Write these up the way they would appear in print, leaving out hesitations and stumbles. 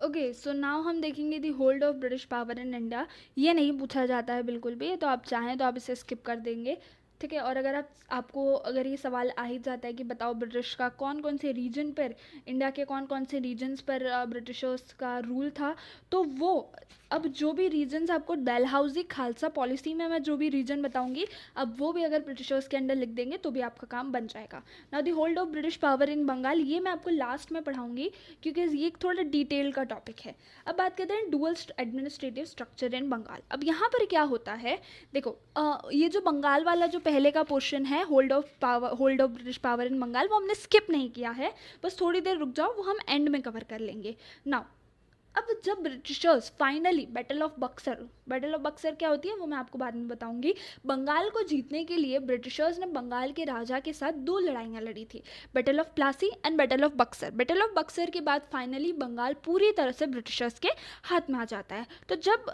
Okay, सो now हम देखेंगे the hold of British power in India. ये नहीं पूछा जाता है बिल्कुल भी, तो आप चाहें तो आप इसे स्किप कर देंगे। ठीक है, और अगर आपको अगर ये सवाल आ ही जाता है कि बताओ ब्रिटिश का कौन कौन से रीजन पर, इंडिया के कौन कौन से रीजन्स पर ब्रिटिशर्स का रूल था, तो वो अब जो भी रीजन्स आपको डलहौजी खालसा पॉलिसी में मैं जो भी रीजन बताऊंगी, अब वो भी अगर ब्रिटिशर्स के अंडर लिख देंगे तो भी आपका काम बन जाएगा। Now the hold of British power in Bengal, ये मैं आपको लास्ट में पढ़ाऊंगी क्योंकि ये एक थोड़ा डिटेल का टॉपिक है। अब बात करते हैं dual administrative structure in Bengal. अब यहाँ पर क्या होता है, देखो ये जो बंगाल वाला जो पहले का पोर्शन है, hold of British power in Bengal, वो हमने स्किप नहीं किया है, बस थोड़ी देर रुक जाओ, वो हम एंड में कवर कर लेंगे। नाउ अब जब Britishers finally battle of Buxar क्या होती है वो मैं आपको बाद में बताऊंगी। बंगाल को जीतने के लिए ब्रिटिशर्स ने बंगाल के राजा के साथ दो लड़ाइयाँ लड़ी थी, battle of Plassey and battle of Buxar. Battle of Buxar के बाद फाइनली बंगाल पूरी तरह से ब्रिटिशर्स के हाथ में आ जाता है। तो जब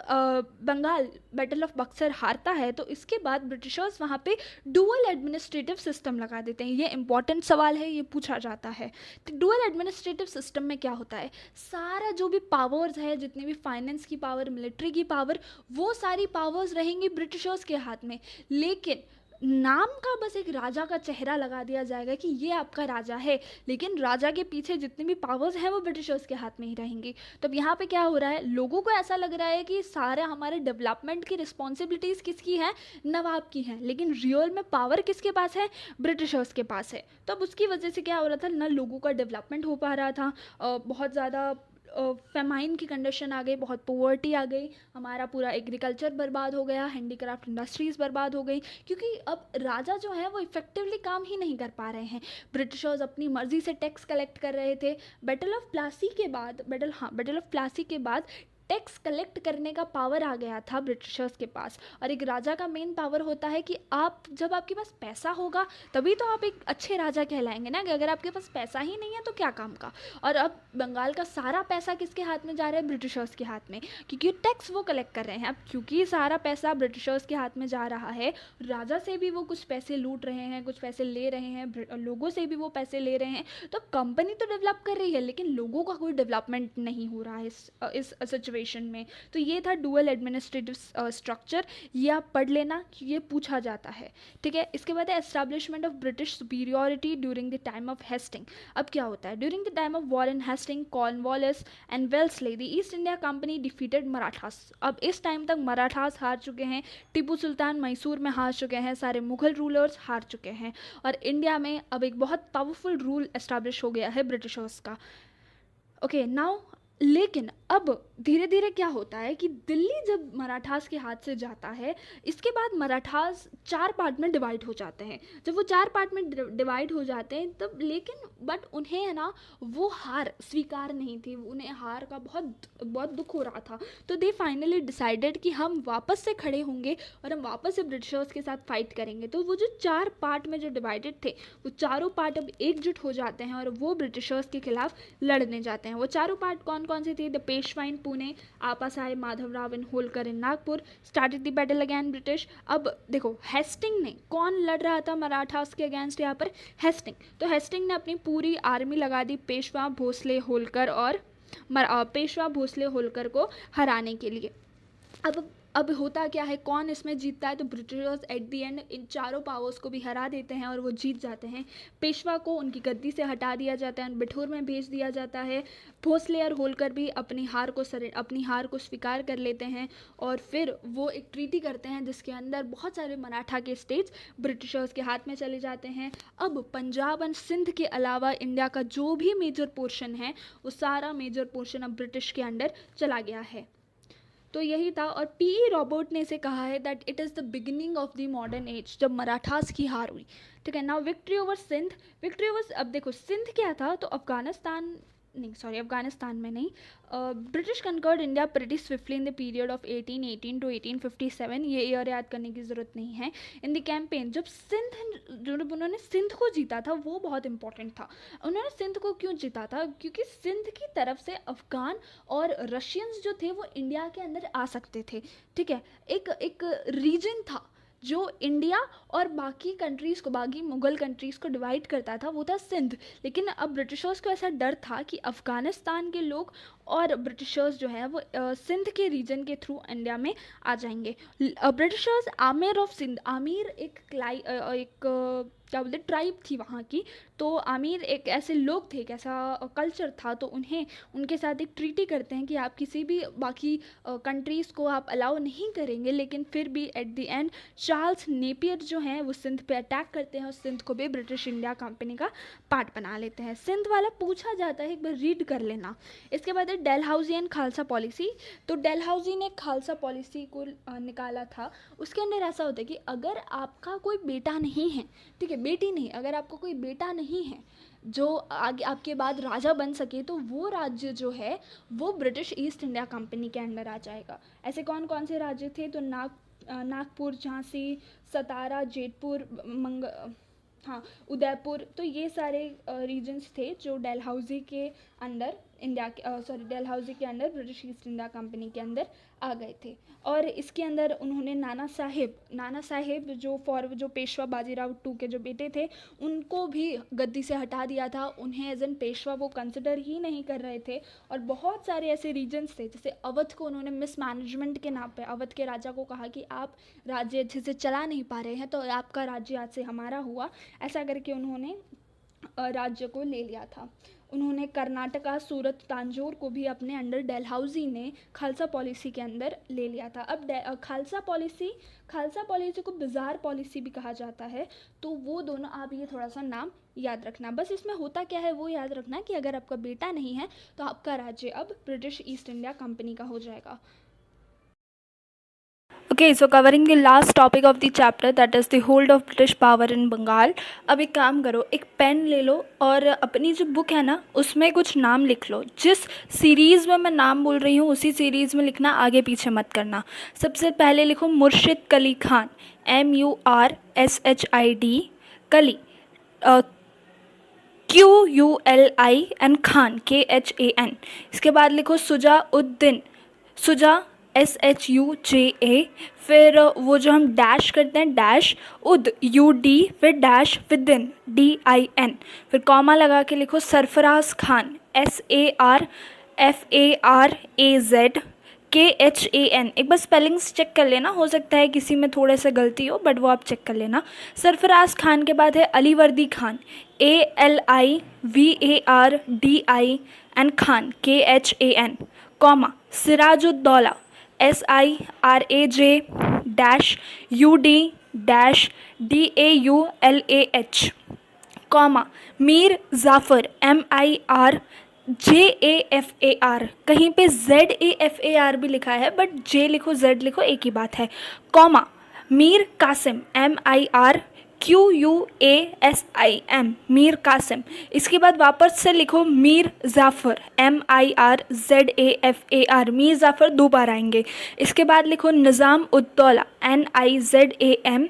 बंगाल बैटल ऑफ बक्सर हारता है तो इसके बाद ब्रिटिशर्स वहाँ पे डुअल एडमिनिस्ट्रेटिव सिस्टम लगा देते हैं। ये इंपॉर्टेंट सवाल है, ये पूछा जाता है। तो डुअल एडमिनिस्ट्रेटिव सिस्टम में क्या होता है, सारा जो भी पावर्स है, जितनी भी फाइनेंस की पावर, मिलिट्री की पावर, वो सारी पावर्स रहेंगी ब्रिटिशर्स के हाथ में। लेकिन नाम का बस एक राजा का चेहरा लगा दिया जाएगा कि ये आपका राजा है, लेकिन राजा के पीछे जितनी भी पावर्स हैं वो ब्रिटिशर्स के हाथ में ही रहेंगी। तो अब यहाँ पे क्या हो रहा है, लोगों को ऐसा लग रहा है कि सारे हमारे डेवलपमेंट की रिस्पॉन्सिबिलिटीज़ किसकी हैं, नवाब की हैं, लेकिन रियल में पावर किसके पास है, ब्रिटिशर्स के पास है। तो अब उसकी वजह से क्या हो रहा था ना, लोगों का डेवलपमेंट हो पा रहा था, बहुत ज़्यादा फेमाइन की कंडीशन आ गई, बहुत पोवर्टी आ गई, हमारा पूरा एग्रीकल्चर बर्बाद हो गया, हैंडीक्राफ्ट इंडस्ट्रीज़ बर्बाद हो गई, क्योंकि अब राजा जो है वो इफेक्टिवली काम ही नहीं कर पा रहे हैं। ब्रिटिशर्स अपनी मर्जी से टैक्स कलेक्ट कर रहे थे। बैटल ऑफ प्लासी के बाद टैक्स कलेक्ट करने का पावर आ गया था ब्रिटिशर्स के पास। और एक राजा का मेन पावर होता है कि आप जब आपके पास पैसा होगा तभी तो आप एक अच्छे राजा कहलाएंगे ना, कि अगर आपके पास पैसा ही नहीं है तो क्या काम का। और अब बंगाल का सारा पैसा किसके हाथ में जा रहा है, ब्रिटिशर्स के हाथ में, क्योंकि टैक्स वो कलेक्ट कर रहे हैं। अब क्योंकि सारा पैसा ब्रिटिशर्स के हाथ में जा रहा है, राजा से भी वो कुछ पैसे लूट रहे हैं, कुछ पैसे ले रहे हैं, लोगों से भी वो पैसे ले रहे हैं। तो कंपनी तो डेवलप कर रही है लेकिन लोगों का कोई डेवलपमेंट नहीं हो रहा है इस सिचुएशन में। तो ये था डुअल एडमिनिस्ट्रेटिव स्ट्रक्चर, ये आप पढ़ लेना, ये पूछा जाता है। ठीक है, इसके बाद है establishment of British superiority during the time of Hasting. अब क्या होता है, during the time of war in Hasting, Cornwallis and Wellesley, the East India company defeated Marathas. अब इस टाइम तक मराठास हार चुके हैं, टिपू सुल्तान मैसूर में हार चुके हैं, सारे मुगल रूलर्स हार चुके हैं, और इंडिया में अब एक बहुत पावरफुल रूल एस्टैब्लिश हो गया है ब्रिटिशर्स का। ओके नाउ, लेकिन अब धीरे धीरे क्या होता है कि दिल्ली जब मराठास के हाथ से जाता है, इसके बाद मराठास चार पार्ट में डिवाइड हो जाते हैं। जब वो चार पार्ट में डिवाइड हो जाते हैं तब, लेकिन बट उन्हें है ना वो हार स्वीकार नहीं थी, उन्हें हार का बहुत बहुत दुख हो रहा था। तो दे फाइनली डिसाइडेड कि हम वापस से खड़े होंगे और हम वापस से ब्रिटिशर्स के साथ फाइट करेंगे। तो वो जो चार पार्ट में जो डिवाइडेड थे, वो चारों पार्ट अब एकजुट हो जाते हैं और वो ब्रिटिशर्स के खिलाफ लड़ने जाते हैं। वो चारों पार्ट कौन कौन से थे, द पेशवा इन पुणे, आपासाई Madhavrao in Holkar in Nagpur, started the battle against British. अब देखो हेस्टिंग ने, कौन लड़ रहा था मराठास के अगेंस्ट यहाँ पर, हेस्टिंग। तो हेस्टिंग ने अपनी पूरी आर्मी लगा दी पेशवा भोसले होलकर और पेशवा भोसले होलकर को हराने के लिए। अब होता क्या है, कौन इसमें जीतता है, तो Britishers at the and in चारों पावर्स को भी हरा देते हैं और वो जीत जाते हैं। पेशवा को उनकी गद्दी से हटा दिया जाता है, बिठूर में भेज दिया जाता है। भोसले और होलकर भी अपनी हार को स्वीकार कर लेते हैं और फिर वो एक ट्रीटी करते हैं जिसके अंदर बहुत सारे मराठा के स्टेट्स ब्रिटिशर्स के हाथ में चले जाते हैं। अब पंजाब एंड सिंध के अलावा इंडिया का जो भी मेजर पोर्शन है, वो सारा मेजर पोर्शन अब ब्रिटिश के अंडर चला गया है। तो यही था, और पी रॉबर्ट ने इसे कहा है that it is the beginning of the modern age, जब मराठास की हार हुई। ठीक है, नाउ विक्ट्री ओवर सिंध, अब देखो सिंध क्या था, तो अफगानिस्तान में नहीं, British conquered India pretty swiftly in the period of 1818 to 1857। ये ईयर याद करने की ज़रूरत नहीं है। इन द कैंपेन, जब उन्होंने सिंध को जीता था वो बहुत इंपॉर्टेंट था। उन्होंने सिंध को क्यों जीता था, क्योंकि सिंध की तरफ से अफगान और रशियंस जो थे वो इंडिया के अंदर आ सकते थे। ठीक है, एक रीजन था जो इंडिया और बाकी कंट्रीज़ को, बाकी मुग़ल कंट्रीज़ को डिवाइड करता था वो था सिंध। लेकिन अब ब्रिटिशर्स को ऐसा डर था कि अफ़गानिस्तान के लोग और ब्रिटिशर्स जो है वो सिंध के रीजन के थ्रू इंडिया में आ जाएंगे। ब्रिटिशर्स, आमिर ऑफ सिंध, आमिर क्या बोलते ट्राइब थी वहाँ की। तो आमिर एक ऐसे लोग थे, एक ऐसा कल्चर था, तो उन्हें उनके साथ एक ट्रीटी करते हैं कि आप किसी भी बाकी कंट्रीज़ को आप अलाउ नहीं करेंगे, लेकिन फिर भी at the end Charles Napier जो हैं वो सिंध पे अटैक करते हैं और सिंध को भी ब्रिटिश इंडिया कंपनी का पार्ट बना लेते हैं। सिंध वाला पूछा जाता है, एक बार रीड कर लेना। इसके बाद है डलहौजी एंड खालसा पॉलिसी। तो डलहौजी ने खालसा पॉलिसी को निकाला था। उसके अंदर ऐसा होता है कि अगर आपका कोई बेटा नहीं है, ठीक है, बेटी नहीं, अगर आपका कोई बेटा नहीं है जो आगे आपके बाद राजा बन सके, तो वो राज्य जो है वो ब्रिटिश ईस्ट इंडिया कंपनी के अंडर आ जाएगा। ऐसे कौन कौन से राज्य थे? तो नागपुर, झांसी, सतारा, जेतपुर, उदयपुर। तो ये सारे रीजन्स थे जो डलहौजी के अंडर डलहौजी के under British East India company के अंदर आ गए थे। और इसके अंदर उन्होंने नाना साहेब जो पेशवा बाजीराव टू के जो बेटे थे, उनको भी गद्दी से हटा दिया था। उन्हें एज एन पेशवा वो कंसिडर ही नहीं कर रहे थे। और बहुत सारे ऐसे रीजन्स थे, जैसे अवध को उन्होंने मिसमैनेजमेंट के नाम पे अवध के राजा को कहा कि आप राज्य अच्छे से चला नहीं पा रहे हैं, तो आपका राज्य आज से हमारा हुआ। ऐसा करके उन्होंने राज्य को ले लिया था। उन्होंने कर्नाटका, सूरत, तांजोर को भी अपने अंडर डलहौजी ने खालसा पॉलिसी के अंदर ले लिया था। अब खालसा पॉलिसी को बिजार पॉलिसी भी कहा जाता है। तो वो दोनों, आप ये थोड़ा सा नाम याद रखना। बस इसमें होता क्या है वो याद रखना कि अगर आपका बेटा नहीं है तो आपका राज्य अब ब्रिटिश ईस्ट इंडिया कंपनी का हो जाएगा। Okay, so covering the last topic of the chapter, that is the hold of British power in Bengal. अब एक काम करो, एक पेन ले लो और अपनी जो बुक है ना उसमें कुछ नाम लिख लो। जिस सीरीज़ में मैं नाम बोल रही हूँ उसी सीरीज़ में लिखना, आगे पीछे मत करना। सबसे पहले लिखो मुर्शिद कली खान, MURSHID, कली QULI, खान KHAN। इसके बाद लिखो सुजाउद्दीन, सुजा SHUJA, फिर वो जो हम डैश करते हैं डैश, UD UD, फिर डैश विदिन DIN, फिर कॉमा लगा के लिखो सरफराज खान, SARFARAZ KHAN। एक बार स्पेलिंग्स चेक कर लेना, हो सकता है किसी में थोड़े से गलती हो, बट वो आप चेक कर लेना। सरफराज खान के बाद है Alivardi Khan, ALIVARDIN Khan KHAN, comma Sirajuddaulah, SIRAJ-UD-DAULAH, comma Mir Jafar, MIRJAFAR, कहीं पे ZAFAR भी लिखा है बट J लिखो Z लिखो एक ही बात है, कॉमा मीर कासिम, MIRQUASIM, मीर कासिम। इसके बाद वापस से लिखो मीर जाफ़र, MIRZAFAR, मीर जाफ़र दो बार आएंगे। इसके बाद लिखो निज़ाम उद्दौला, NIZAMUDDAULAH,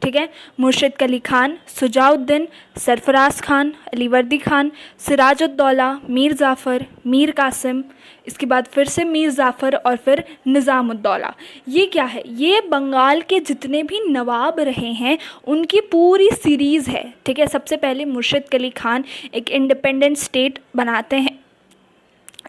ठीक है। मुर्शिद कली खान, सुजाउद्दीन, सरफराज खान, अलीवर्दी खान, सिराजुद्दौला, मीर जाफ़र, मीर कासिम, इसके बाद फिर से मीर जाफ़र और फिर निज़ामुद्दौला। ये क्या है? ये बंगाल के जितने भी नवाब रहे हैं उनकी पूरी सीरीज़ है, ठीक है। सबसे पहले मुर्शिद कली खान एक इंडिपेंडेंट स्टेट बनाते हैं,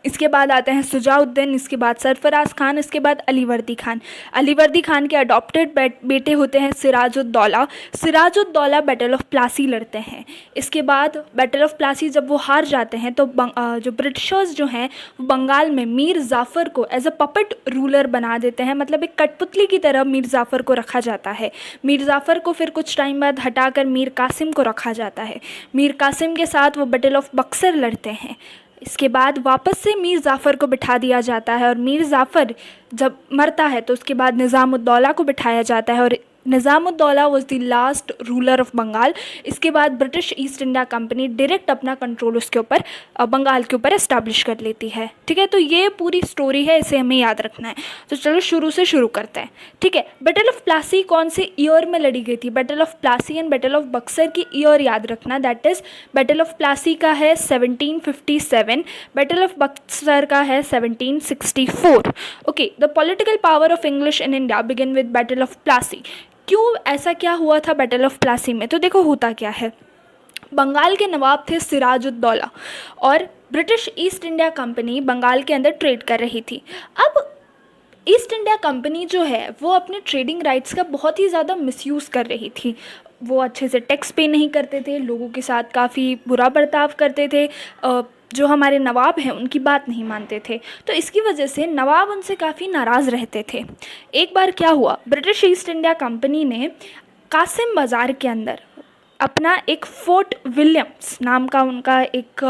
इसके बाद आते हैं सुजाउद्दीन, इसके बाद सरफराज खान, इसके बाद अलीवर्दी खान। अलीवर्दी खान के अडॉप्टेड बेटे होते हैं सिराजुद्दौला। सिराजुद्दौला बैटल ऑफ प्लासी लड़ते हैं। इसके बाद बैटल ऑफ प्लासी जब वो हार जाते हैं तो जो ब्रिटिशर्स जो हैं वो बंगाल में मीर जाफ़र को एज अ पपेट रूलर बना देते हैं, मतलब एक कठपुतली की तरह मीर जाफ़र को रखा जाता है। मीर जाफ़र को फिर कुछ टाइम बाद हटाकर मीर कासिम को रखा जाता है। मीर कासिम के साथ वो बैटल ऑफ बक्सर लड़ते हैं। इसके बाद वापस से मीर जाफ़र को बिठा दिया जाता है और मीर जाफ़र जब मरता है तो उसके बाद निज़ामुद्दौला को बिठाया जाता है और Nizamuddaula was the last ruler of Bengal. इसके बाद British East India company direct अपना कंट्रोल उसके ऊपर बंगाल के ऊपर एस्टैब्लिश कर लेती है। ठीक है, तो ये पूरी स्टोरी है, इसे हमें याद रखना है। तो चलो शुरू से शुरू करते हैं। ठीक है, बैटल ऑफ प्लासी कौन से ईयर में लड़ी गई थी? Battle of Plassey and battle of Buxar की ईयर याद रखना। That is battle of Plassey का है 1757, बैटल ऑफ बक्सर का है 1764। Okay, the political power of English in India begin with battle of Plassey. क्यों ऐसा क्या हुआ था बैटल ऑफ प्लासी में? तो देखो होता क्या है, बंगाल के नवाब थे सिराजुद्दौला और British East India company Bengal के अंदर ट्रेड कर रही थी। अब ईस्ट इंडिया कंपनी जो है वो अपने ट्रेडिंग राइट्स का बहुत ही ज़्यादा मिसयूज़ कर रही थी। वो अच्छे से टैक्स पे नहीं करते थे, लोगों के साथ काफ़ी बुरा बर्ताव करते थे, जो हमारे नवाब हैं उनकी बात नहीं मानते थे। तो इसकी वजह से नवाब उनसे काफ़ी नाराज़ रहते थे। एक बार क्या हुआ, ब्रिटिश ईस्ट इंडिया कंपनी ने कासिम बाज़ार के अंदर अपना एक फोर्ट विलियम्स नाम का उनका एक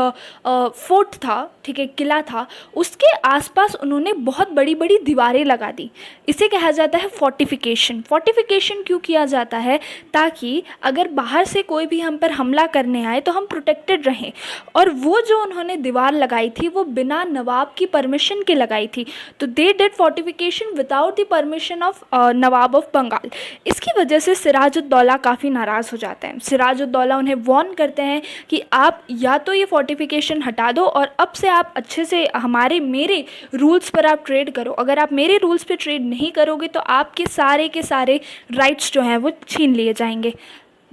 फोर्ट था, ठीक है, किला था, उसके आसपास उन्होंने बहुत बड़ी बड़ी दीवारें लगा दी। इसे कहा जाता है फोर्टिफिकेशन। फोर्टिफिकेशन क्यों किया जाता है? ताकि अगर बाहर से कोई भी हम पर हमला करने आए तो हम प्रोटेक्टेड रहें। और वो जो उन्होंने दीवार लगाई थी वो बिना नवाब की परमिशन के लगाई थी। तो they did fortification without the permission of nawab of Bengal. इसकी वजह से सिराजुद्दौला काफ़ी नाराज़ हो जाते हैं। सिराजुद्दौला उन्हें वार्न करते हैं कि आप या तो ये फोर्टिफिकेशन हटा दो और अब से आप अच्छे से मेरे रूल्स पर आप ट्रेड करो। अगर आप मेरे रूल्स पे ट्रेड नहीं करोगे तो आपके सारे के सारे राइट्स जो हैं वो छीन लिए जाएंगे।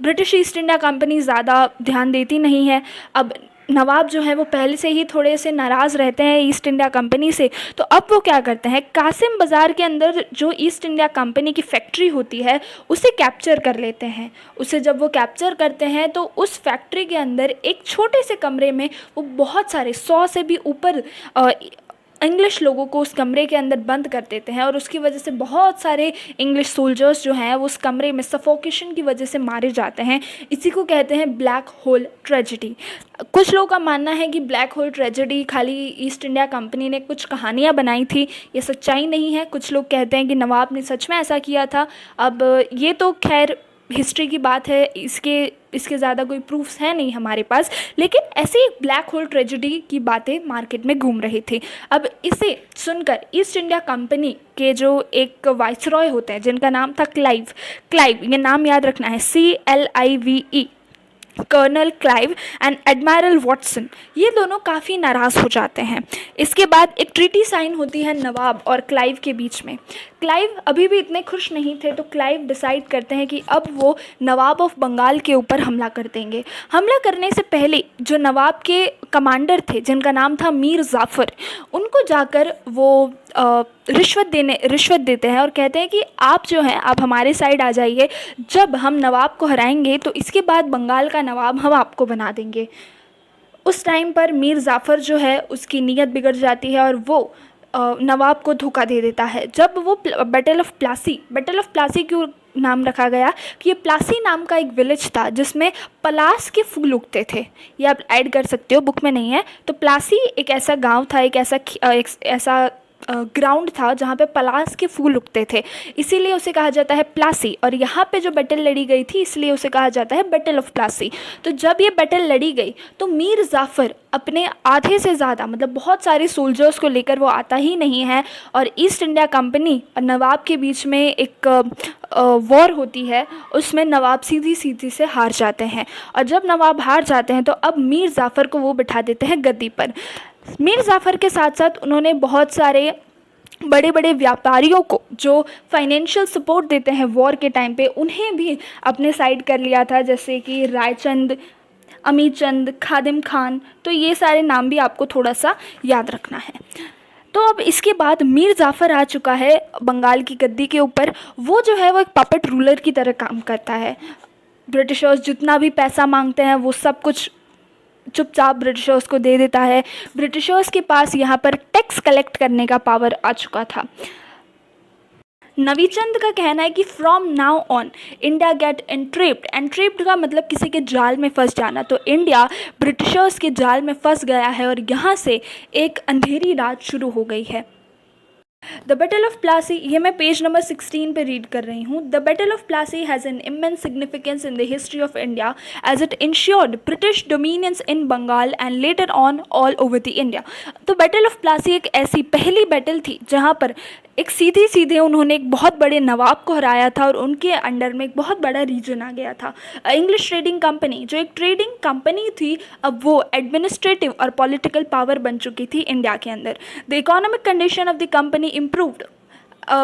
ब्रिटिश ईस्ट इंडिया कंपनी ज़्यादा ध्यान देती नहीं है। अब नवाब जो है वो पहले से ही थोड़े से नाराज़ रहते हैं ईस्ट इंडिया कंपनी से। तो अब वो क्या करते हैं, कासिम बाज़ार के अंदर जो ईस्ट इंडिया कंपनी की फैक्ट्री होती है उसे कैप्चर कर लेते हैं। उसे जब वो कैप्चर करते हैं तो उस फैक्ट्री के अंदर एक छोटे से कमरे में वो बहुत सारे 100 से भी ऊपर इंग्लिश लोगों को उस कमरे के अंदर बंद कर देते हैं। और उसकी वजह से बहुत सारे इंग्लिश सोल्जर्स जो हैं वो उस कमरे में सफोकेशन की वजह से मारे जाते हैं। इसी को कहते हैं ब्लैक होल ट्रेजेडी। कुछ लोगों का मानना है कि ब्लैक होल ट्रेजेडी खाली ईस्ट इंडिया कंपनी ने कुछ कहानियाँ बनाई थी, ये सच्चाई नहीं है। कुछ लोग कहते हैं कि नवाब ने सच में ऐसा किया था। अब ये तो खैर हिस्ट्री की बात है, इसके ज़्यादा कोई प्रूफ्स है नहीं हमारे पास, लेकिन ऐसे ही ब्लैक होल ट्रेजेडी की बातें मार्केट में घूम रही थी। अब इसे सुनकर ईस्ट इंडिया कंपनी के जो एक वाइसरॉय होते हैं जिनका नाम था क्लाइव, ये नाम याद रखना है, CLIVE, colonel Clive and admiral Watson, ये दोनों काफ़ी नाराज़ हो जाते हैं। इसके बाद एक ट्रीटी साइन होती है नवाब और क्लाइव के बीच में। क्लाइव अभी भी इतने खुश नहीं थे तो क्लाइव डिसाइड करते हैं कि अब वो नवाब ऑफ बंगाल के ऊपर हमला कर देंगे। हमला करने से पहले जो नवाब के कमांडर थे जिनका नाम था मीर जाफ़र, उनको जाकर वो रिश्वत देते हैं और कहते हैं कि आप जो हैं आप हमारे साइड आ जाइए, जब हम नवाब को हराएंगे तो इसके बाद बंगाल का नवाब हम आपको बना देंगे। उस टाइम पर मीर जाफ़र जो है उसकी नीयत बिगड़ जाती है और वो नवाब को धोखा दे देता है। जब वो बैटल ऑफ प्लासी क्यों नाम रखा गया कि ये प्लासी नाम का एक विलेज था जिसमें पलास के फूल उगते थे। ये आप ऐड कर सकते हो, बुक में नहीं है। तो प्लासी एक ऐसा गांव था, एक ऐसा ग्राउंड था जहाँ पे पलास के फूल उगते थे, इसीलिए उसे कहा जाता है प्लासी। और यहाँ पे जो बैटल लड़ी गई थी इसलिए उसे कहा जाता है बैटल ऑफ प्लासी। तो जब ये बैटल लड़ी गई तो मीर जाफ़र अपने आधे से ज़्यादा मतलब बहुत सारे सोल्जर्स को लेकर वो आता ही नहीं है और ईस्ट इंडिया कंपनी और नवाब के बीच में एक वॉर होती है, उसमें नवाब सीधी से हार जाते हैं। और जब नवाब हार जाते हैं तो अब मीर जाफ़र को वो बिठा देते हैं गद्दी पर। मीर जाफ़र के साथ साथ उन्होंने बहुत सारे बड़े बड़े व्यापारियों को जो फाइनेंशियल सपोर्ट देते हैं वॉर के टाइम पे, उन्हें भी अपने साइड कर लिया था, जैसे कि रायचंद, अमीचंद, खादिम खान। तो ये सारे नाम भी आपको थोड़ा सा याद रखना है। तो अब इसके बाद मीर जाफ़र आ चुका है बंगाल की गद्दी के ऊपर। वो जो है वो एक पपेट रूलर की तरह काम करता है। ब्रिटिशर्स जितना भी पैसा मांगते हैं वो सब कुछ चुपचाप ब्रिटिशर्स को दे देता है। ब्रिटिशर्स के पास यहाँ पर टैक्स कलेक्ट करने का पावर आ चुका था। नवीचंद का कहना है कि from now on India get entrapped का मतलब किसी के जाल में फंस जाना। तो इंडिया ब्रिटिशर्स के जाल में फंस गया है और यहाँ से एक अंधेरी रात शुरू हो गई है। द बैटल ऑफ प्लासी, ये मैं पेज नंबर 16 पे रीड कर रही हूँ. The battle of Plassey has an immense significance in the history of India as it insured British dominions in Bengal and later on all over the India. तो battle of Plassey एक ऐसी पहली बैटल थी जहाँ पर एक सीधे सीधे उन्होंने एक बहुत बड़े नवाब को हराया था और उनके अंडर में एक बहुत बड़ा रीजन आ गया था. इंग्लिश ट्रेडिंग कंपनी, जो एक ट्रेडिंग कंपनी थी, अब वो एडमिनिस्ट्रेटिव और पॉलिटिकल पावर बन चुकी थी इंडिया के अंदर. The economic condition of the company improved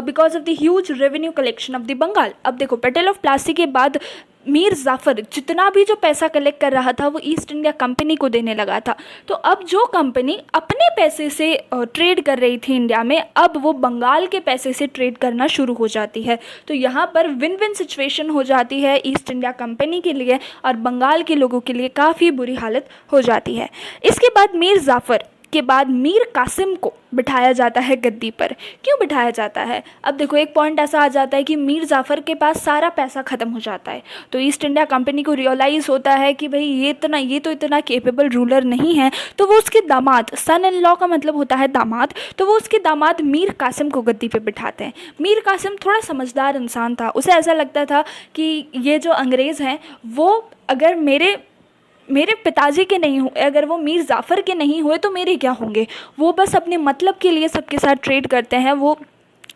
because of the huge revenue collection of the Bengal. अब देखो, बैटल ऑफ प्लासी के बाद मीर जाफ़र जितना भी जो पैसा कलेक्ट कर रहा था वो ईस्ट इंडिया कंपनी को देने लगा था. तो अब जो कंपनी अपने पैसे से ट्रेड कर रही थी इंडिया में, अब वो बंगाल के पैसे से ट्रेड करना शुरू हो जाती है. तो यहाँ पर विन विन सिचुएशन हो जाती है ईस्ट इंडिया कंपनी के लिए और बंगाल के लोगों के लिए काफ़ी बुरी हालत हो जाती है. इसके बाद मीर जाफ़र के बाद मीर कासिम को बिठाया जाता है गद्दी पर. क्यों बिठाया जाता है? अब देखो, एक पॉइंट ऐसा आ जाता है कि मीर जाफ़र के पास सारा पैसा ख़त्म हो जाता है. तो ईस्ट इंडिया कंपनी को रियलाइज़ होता है कि भाई ये तो इतना केपेबल रूलर नहीं है. तो वो उसके दामाद, सन इन लॉ का मतलब होता है दामाद, तो वो उसके दामाद मीर कासिम को गद्दी पे बिठाते हैं. मीर कासिम थोड़ा समझदार इंसान था. उसे ऐसा लगता था कि ये जो अंग्रेज़ हैं वो अगर मेरे पिताजी के नहीं हुए, अगर वो मीर जाफ़र के नहीं हुए तो मेरे क्या होंगे. वो बस अपने मतलब के लिए सबके साथ ट्रेड करते हैं, वो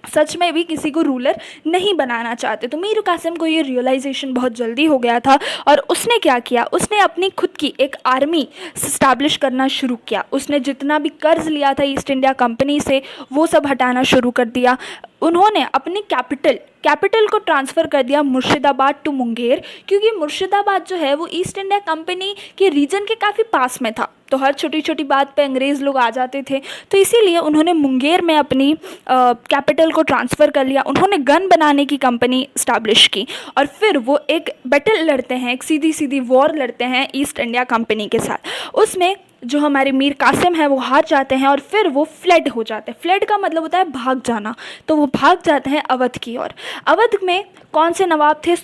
सच में भी किसी को रूलर नहीं बनाना चाहते. तो मीर कासिम को ये रियलाइजेशन बहुत जल्दी हो गया था और उसने क्या किया, उसने अपनी खुद की एक आर्मी इस्टेब्लिश करना शुरू किया. उसने जितना भी कर्ज लिया था ईस्ट इंडिया कंपनी से वो सब हटाना शुरू कर दिया. उन्होंने अपनी कैपिटल को ट्रांसफ़र कर दिया मुर्शिदाबाद टू मुंगेर, क्योंकि मुर्शिदाबाद जो है वो ईस्ट इंडिया कंपनी के रीजन के काफ़ी पास में था. तो हर छोटी छोटी बात पे अंग्रेज़ लोग आ जाते थे. तो इसीलिए उन्होंने मुंगेर में अपनी कैपिटल को ट्रांसफ़र कर लिया. उन्होंने गन बनाने की कंपनी इस्टेब्लिश की और फिर वो एक बैटल लड़ते हैं, एक सीधी सीधी वॉर लड़ते हैं ईस्ट इंडिया कंपनी के साथ. उसमें जो हमारे मीर कासिम है वो हार जाते हैं और फिर वो फ्लड हो जाते हैं. फ्लड का मतलब होता है भाग जाना. तो वो भाग जाते हैं अवध की ओर. अवध में कौन से नवाब थे?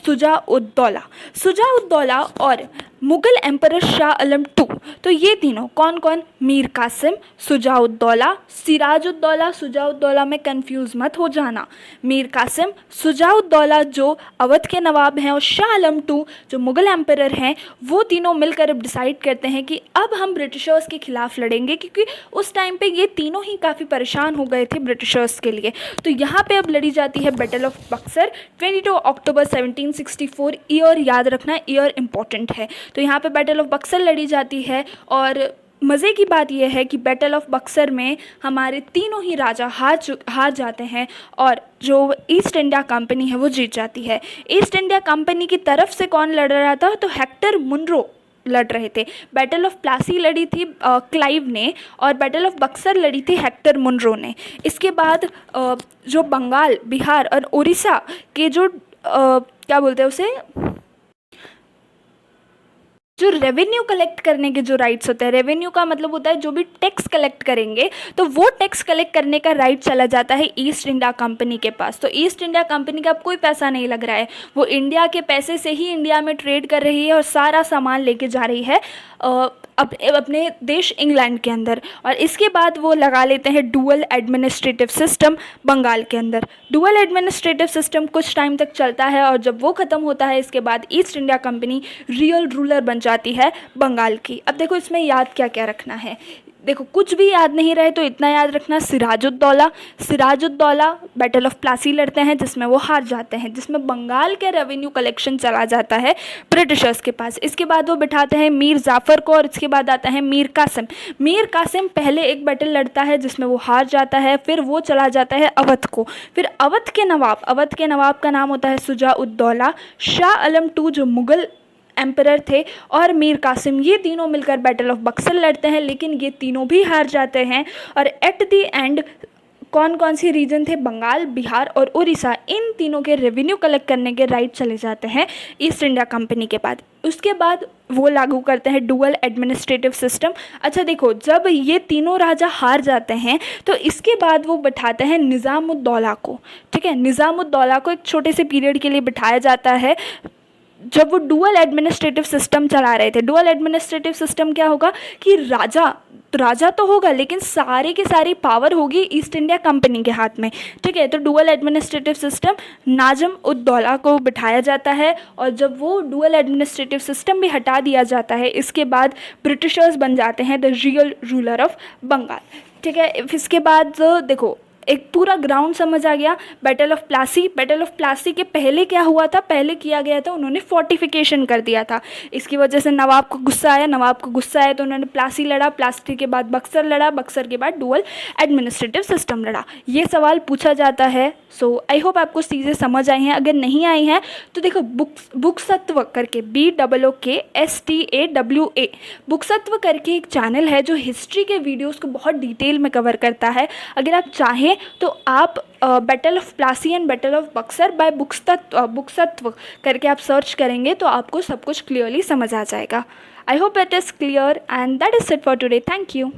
शुजा-उद-दौला और मुग़ल एम्परर शाह आलम II. तो ये तीनों कौन कौन? मीर कासिम, शुजा-उद-दौला, सिराज-उद-दौला. शुजा-उद-दौला में कंफ्यूज मत हो जाना. मीर कासिम, शुजा-उद-दौला जो अवध के नवाब हैं और शाह आलम II जो मुग़ल एम्परर हैं, वो तीनों मिलकर अब डिसाइड करते हैं कि अब हम ब्रिटिशर्स के ख़िलाफ़ लड़ेंगे, क्योंकि उस टाइम पे ये तीनों ही काफ़ी परेशान हो गए थे ब्रिटिशर्स के लिए. तो यहाँ पे अब लड़ी जाती है battle of Buxar, 22 October 1764. Year याद रखना, ईयर इंपॉर्टेंट है. तो यहाँ पे बैटल ऑफ बक्सर लड़ी जाती है और मज़े की बात यह है कि बैटल ऑफ बक्सर में हमारे तीनों ही राजा हार जाते हैं और जो ईस्ट इंडिया कंपनी है वो जीत जाती है. ईस्ट इंडिया कंपनी की तरफ से कौन लड़ रहा था? तो हेक्टर मुनरो लड़ रहे थे. बैटल ऑफ प्लासी लड़ी थी क्लाइव ने और बैटल ऑफ बक्सर लड़ी थी हेक्टर मुनरो ने. इसके बाद जो बंगाल, बिहार और उड़ीसा के जो क्या बोलते हैं उसे, जो रेवेन्यू कलेक्ट करने के जो राइट्स होते हैं, रेवेन्यू का मतलब होता है जो भी टैक्स कलेक्ट करेंगे, तो वो टैक्स कलेक्ट करने का राइट चला जाता है ईस्ट इंडिया कंपनी के पास. तो ईस्ट इंडिया कंपनी का अब कोई पैसा नहीं लग रहा है, वो इंडिया के पैसे से ही इंडिया में ट्रेड कर रही है और सारा सामान लेके जा रही है अपने देश इंग्लैंड के अंदर. और इसके बाद वो लगा लेते हैं डुअल एडमिनिस्ट्रेटिव सिस्टम बंगाल के अंदर. डुअल एडमिनिस्ट्रेटिव सिस्टम कुछ टाइम तक चलता है और जब वो ख़त्म होता है इसके बाद east India company real ruler बन जाती है बंगाल की. अब देखो इसमें याद क्या क्या रखना है. देखो, कुछ भी याद नहीं रहे तो इतना याद रखना, सिराज-उद-दौला बैटल ऑफ प्लासी लड़ते हैं जिसमें वो हार जाते हैं, जिसमें बंगाल के रेवेन्यू कलेक्शन चला जाता है ब्रिटिशर्स के पास. इसके बाद वो बिठाते हैं मीर जाफ़र को और इसके बाद आता है मीर कासिम. मीर कासिम पहले एक बैटल लड़ता है जिसमें वो हार जाता है, फिर वो चला जाता है अवध को. फिर अवध के नवाब का नाम होता है शुजा-उद-दौला, शाह आलम II जो मुग़ल एम्परर थे और मीर कासिम, ये तीनों मिलकर बैटल ऑफ बक्सर लड़ते हैं, लेकिन ये तीनों भी हार जाते हैं. और एट द एंड कौन कौन से रीजन थे? बंगाल, बिहार और उड़ीसा, इन तीनों के रेवेन्यू कलेक्ट करने के राइट चले जाते हैं ईस्ट इंडिया कंपनी के बाद. उसके बाद वो लागू करते हैं डुअल एडमिनिस्ट्रेटिव सिस्टम. अच्छा देखो, जब ये तीनों राजा हार जाते हैं तो इसके बाद वो बिठाते हैं निज़ाम-उद-दौला को. ठीक है, निज़ाम-उद-दौला को एक छोटे से पीरियड के लिए बिठाया जाता है जब वो डुअल एडमिनिस्ट्रेटिव सिस्टम चला रहे थे। डुअल एडमिनिस्ट्रेटिव सिस्टम क्या होगा कि राजा तो होगा लेकिन सारी की सारी पावर होगी ईस्ट इंडिया कंपनी के हाथ में, ठीक है। तो dual administrative system, नाजम ud Daula को बिठाया जाता है, और जब वो डुअल एडमिनिस्ट्रेटिव सिस्टम भी हटा दिया जाता है, इसके बाद ब्रिटिशर्स बन जाते हैं the real ruler of Bengal, ठीक है। इसके बाद देखो एक पूरा ग्राउंड समझ आ गया। बैटल ऑफ प्लासी के पहले क्या हुआ था, पहले किया गया था उन्होंने फोर्टिफिकेशन कर दिया था। इसकी वजह से नवाब को गुस्सा आया तो उन्होंने प्लासी लड़ा, प्लासी के बाद बक्सर लड़ा, बक्सर के बाद डुअल एडमिनिस्ट्रेटिव सिस्टम लड़ा। ये सवाल पूछा जाता है। सो आई होप आपको चीज़ें समझ आई हैं। अगर नहीं आई हैं तो देखो बुकसत्व करके BOOKSTAWA बुकसत्व करके एक चैनल है जो हिस्ट्री के वीडियोज़ को बहुत डिटेल में कवर करता है। अगर आप चाहें तो आप battle of Plassey and battle of Buxar by बुकसत्व करके आप सर्च करेंगे तो आपको सब कुछ क्लियरली समझ आ जाएगा। I hope it is clear and that is it for today. Thank you.